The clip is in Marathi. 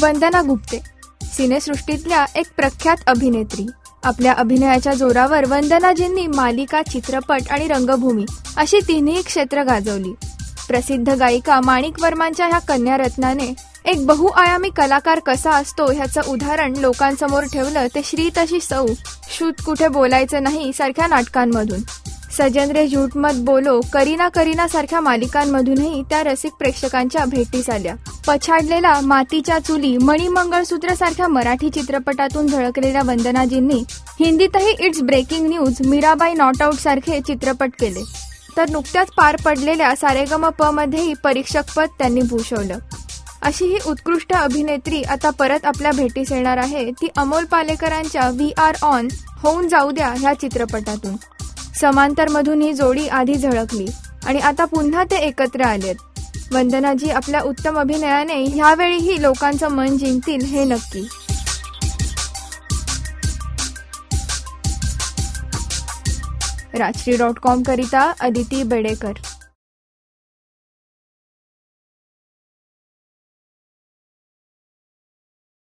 वंदना गुप्ते, सिनेसृष्टीतल्या एक प्रख्यात अभिनेत्री. आपल्या अभिनयाच्या जोरावर वंदनाजींनी मालिका, चित्रपट आणि रंगभूमी अशी तिन्ही क्षेत्र गाजवली. प्रसिद्ध गायिका माणिक वर्मांच्या ह्या कन्यारत्नाने एक बहुआयामी कलाकार कसा असतो ह्याचं उदाहरण लोकांसमोर ठेवलं ते श्री तशी सौ, शूत कुठे बोलायचं नाही सारख्या नाटकांमधून. सजन रे झूठ मत बोलो, करीना करीना सारख्या मालिकांमधूनही त्या रसिक प्रेक्षकांच्या भेटीस आल्या. पछाडलेला, मातीच्या चुली, मणिमंगळसूत्र सारख्या मराठी चित्रपटातून झळकलेल्या वंदनाजींनी हिंदीतही it's breaking news, Meerabai not out सारखे चित्रपट केले. तर नुकत्याच पार पडलेल्या सारेगमप मध्येही परीक्षकपद त्यांनी भूषवलं. अशी ही उत्कृष्ट अभिनेत्री आता परत आपल्या भेटीस येणार आहे, ती अमोल पालेकरांच्या वी आर ऑन, होऊन जाऊ द्या ह्या चित्रपटातून. समांतर मधून ही जोडी आधी झळकली आणि आता पुन्हा ते एकत्र आलेत. वंदनाजी आपल्या उत्तम अभिनयाने ह्यावेळीही लोकांचं मन जिंकतील हे नक्की. राजश्री.com करिता अदिती बेडेकर.